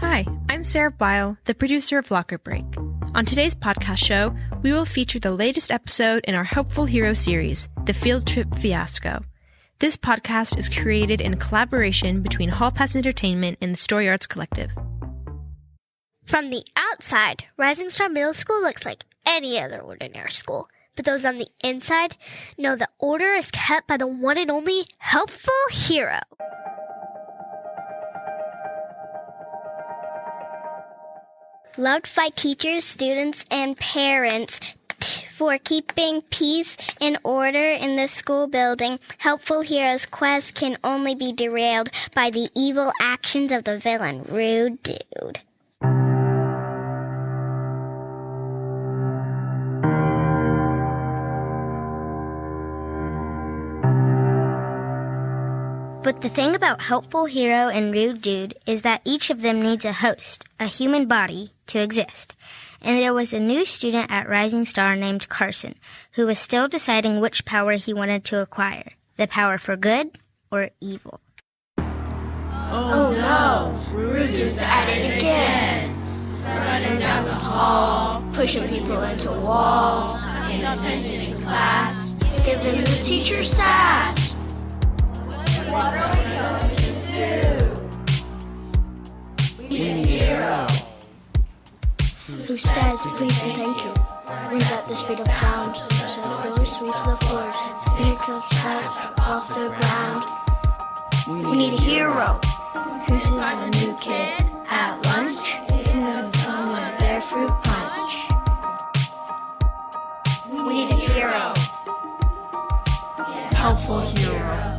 Hi, I'm Sarah Bio, the producer of Locker Break. On today's podcast show, we will feature the latest episode in our Helpful Hero series, The Field Trip Fiasco. This podcast is created in collaboration between Hall Pass Entertainment and the Story Arts Collective. From the outside, Rising Star Middle School looks like any other ordinary school. But those on the inside know the order is kept by the one and only Helpful Hero. Loved by teachers, students, and parents for keeping peace and order in the school building, Helpful Hero's quest can only be derailed by the evil actions of the villain, Rude Dude. But the thing about Helpful Hero and Rude Dude is that each of them needs a host, a human body, to exist. And there was a new student at Rising Star named Carson, who was still deciding which power he wanted to acquire, the power for good or evil. Oh no, Rude Dude's at it again. Running down the hall, pushing people into walls, paying attention in class, giving the teacher sass. What are we going to do? We need a hero. Who says please and thank you, runs at the speed of sound, so the door sweeps the floors, picks up stuff off the ground. We need a hero. Who sees a new kid at lunch, and then someone a bear fruit punch. We need a hero. Helpful hero.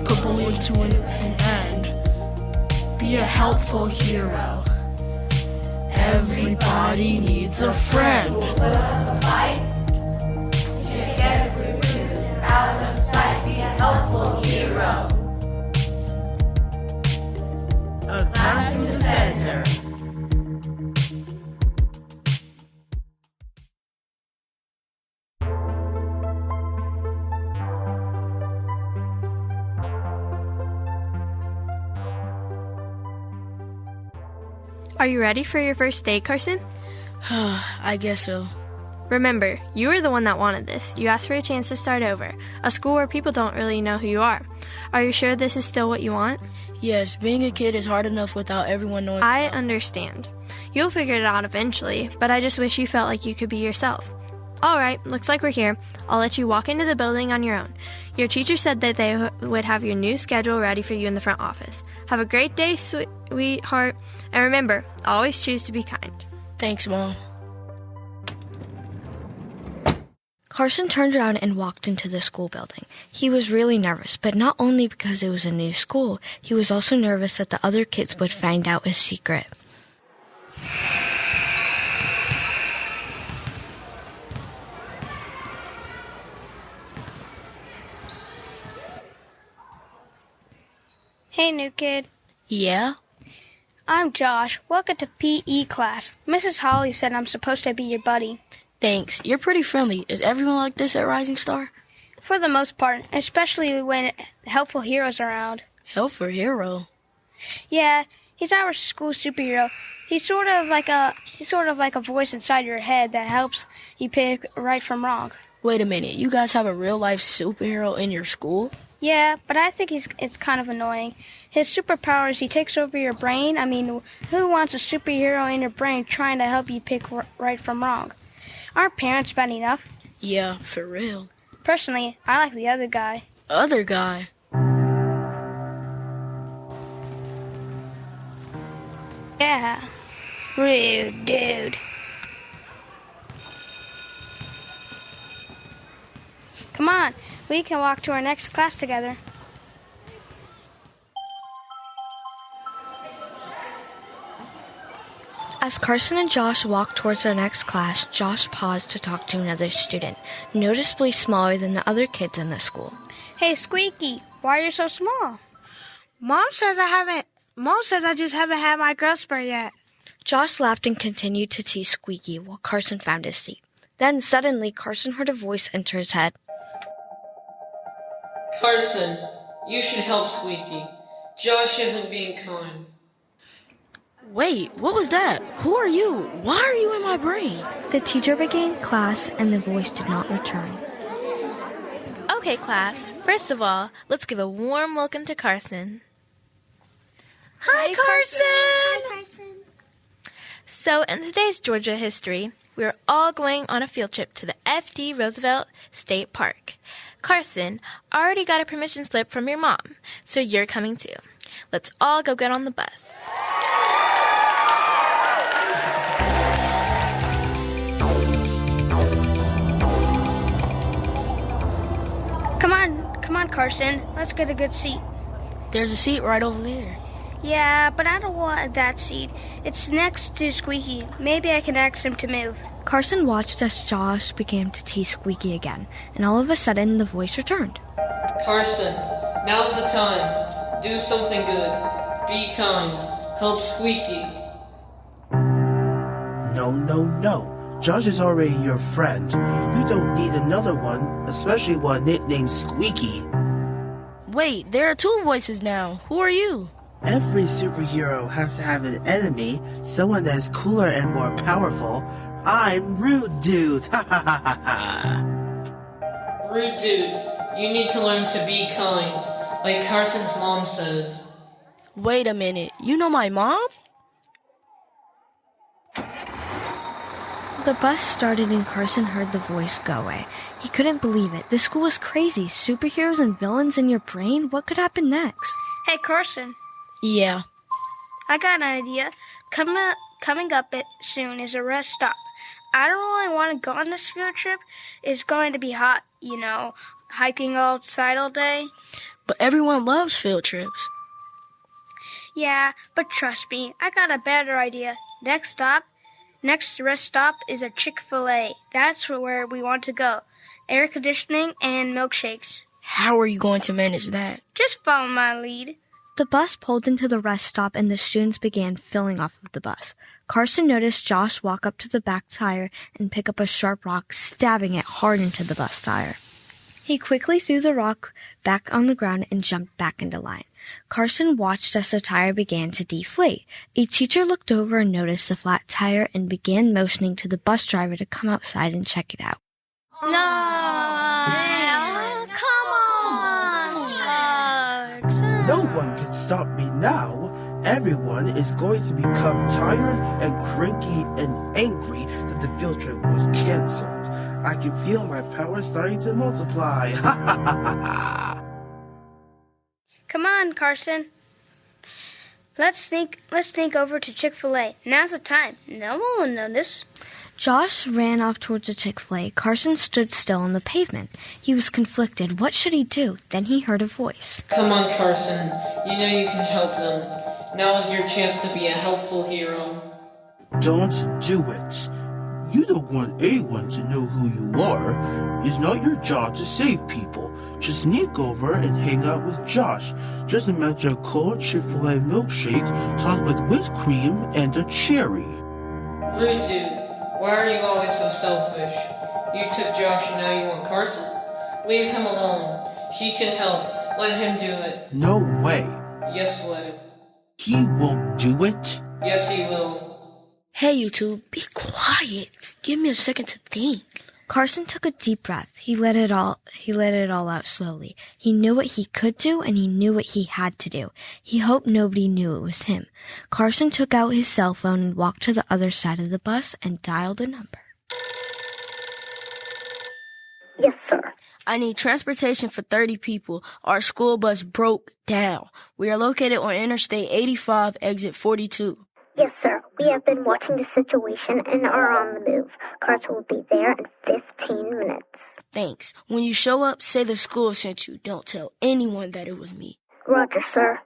Put bullying to an end. Be a helpful hero. Everybody needs a friend. We'll put up a fight to get Rude Dude out of sight. Be a helpful hero. A classroom defender. Are you ready for your first day, Carson? I guess so. Remember, you were the one that wanted this. You asked for a chance to start over, a school where people don't really know who you are. Are you sure this is still what you want? Yes, being a kid is hard enough without everyone knowing. I understand. You'll figure it out eventually, but I just wish you felt like you could be yourself. All right, looks like we're here. I'll let you walk into the building on your own. Your teacher said that they would have your new schedule ready for you in the front office. Have a great day, sweetheart. And remember, always choose to be kind. Thanks, Mom. Carson turned around and walked into the school building. He was really nervous, but not only because it was a new school, he was also nervous that the other kids would find out his secret. Hey, new kid. Yeah? I'm Josh. Welcome to PE class. Mrs. Holly said I'm supposed to be your buddy. Thanks. You're pretty friendly. Is everyone like this at Rising Star? For the most part, especially when Helpful Hero's around. Helpful hero? Yeah, he's our school superhero. He's sort of like a voice inside your head that helps you pick right from wrong. Wait a minute. You guys have a real-life superhero in your school? Yeah, but I think it's kind of annoying. His superpower is he takes over your brain. I mean, who wants a superhero in your brain trying to help you pick right from wrong? Aren't parents bad enough? Yeah, for real. Personally, I like the other guy. Other guy? Yeah. Rude Dude. Come on, we can walk to our next class together. As Carson and Josh walked towards their next class, Josh paused to talk to another student, noticeably smaller than the other kids in the school. Hey, Squeaky, why are you so small? Mom says I just haven't had my growth spurt yet. Josh laughed and continued to tease Squeaky while Carson found his seat. Then suddenly, Carson heard a voice enter his head. Carson, you should help Squeaky. Josh isn't being kind. Wait, what was that? Who are you? Why are you in my brain? The teacher began class and the voice did not return. Okay, class. First of all, let's give a warm welcome to Carson. Hi, Carson! Hi, Carson. So, in today's Georgia history, we're all going on a field trip to the F.D. Roosevelt State Park. Carson, already got a permission slip from your mom, so you're coming too. Let's all go get on the bus. Come on, Carson. Let's get a good seat. There's a seat right over there. Yeah, but I don't want that seat. It's next to Squeaky. Maybe I can ask him to move. Carson watched as Josh began to tease Squeaky again, and all of a sudden the voice returned. Carson, now's the time. Do something good. Be kind. Help Squeaky. No. Josh is already your friend. You don't need another one, especially one nicknamed Squeaky. Wait, there are two voices now. Who are you? Every superhero has to have an enemy, someone that's cooler and more powerful. I'm Rude Dude. Ha ha ha ha ha. Rude Dude, you need to learn to be kind, like Carson's mom says. Wait a minute. You know my mom? The bus started and Carson heard the voice go away. He couldn't believe it. This school was crazy. Superheroes and villains in your brain? What could happen next? Hey, Carson. Yeah. I got an idea. Coming up soon is a rest stop. I don't really want to go on this field trip. It's going to be hot, hiking outside all day. But everyone loves field trips. Yeah, but trust me, I got a better idea. Next rest stop is a Chick-fil-A. That's where we want to go. Air conditioning and milkshakes. How are you going to manage that? Just follow my lead. The bus pulled into the rest stop and the students began filling off of the bus. Carson noticed Josh walk up to the back tire and pick up a sharp rock, stabbing it hard into the bus tire. He quickly threw the rock back on the ground and jumped back into line. Carson watched as the tire began to deflate. A teacher looked over and noticed the flat tire and began motioning to the bus driver to come outside and check it out. No one can stop me now. Everyone is going to become tired and cranky and angry that the field trip was canceled. I can feel my power starting to multiply. Ha ha ha ha ha. Come on, Carson. Let's sneak over to Chick-fil-A. Now's the time. No one will notice. Josh ran off towards the Chick-fil-A. Carson stood still on the pavement. He was conflicted. What should he do? Then he heard a voice. Come on, Carson. You know you can help them. Now is your chance to be a helpful hero. Don't do it. You don't want anyone to know who you are. It's not your job to save people. Just sneak over and hang out with Josh. Just imagine a cold Chick-fil-A milkshake topped with whipped cream and a cherry. Rude Dude, why are you always so selfish? You took Josh and now you want Carson? Leave him alone. He can help. Let him do it. No way. Yes way. He won't do it. Yes he will. Hey, you two, be quiet. Give me a second to think. Carson took a deep breath. He let it all out slowly. He knew what he could do and he knew what he had to do. He hoped nobody knew it was him. Carson took out his cell phone and walked to the other side of the bus and dialed a number. Yes, sir. I need transportation for 30 people. Our school bus broke down. We are located on Interstate 85, exit 42. Yes, sir. We have been watching the situation and are on the move. Cars will be there in 15 minutes. Thanks. When you show up, say the school sent you. Don't tell anyone that it was me. Roger, sir.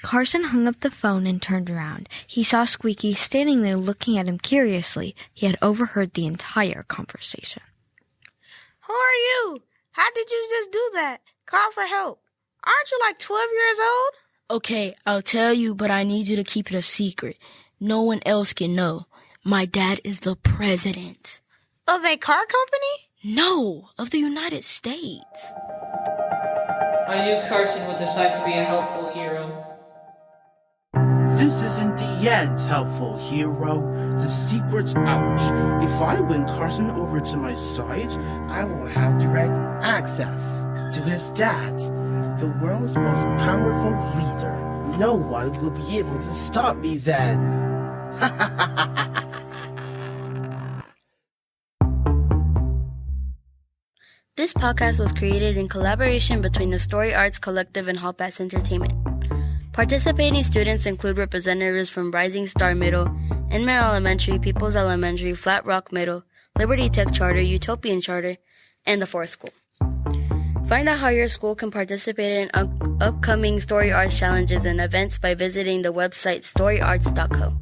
Carson hung up the phone and turned around. He saw Squeaky standing there looking at him curiously. He had overheard the entire conversation. Who are you? How did you just do that? Call for help. Aren't you like 12 years old? Okay, I'll tell you, but I need you to keep it a secret. No one else can know. My dad is the president. Of a car company? No, of the United States. I knew Carson would decide to be a helpful hero. this isn't the end, helpful hero. The secret's out. If I win Carson over to my side, I will have direct access to his dad, the world's most powerful leader. No one will be able to stop me then. This podcast was created in collaboration between the Story Arts Collective and Hall Pass Entertainment. Participating students include representatives from Rising Star Middle, Inman Elementary, Peoples Elementary, Flat Rock Middle, Liberty Tech Charter, Utopian Charter, and the Forest School. Find out how your school can participate in upcoming Story Arts challenges and events by visiting the website storyarts.co.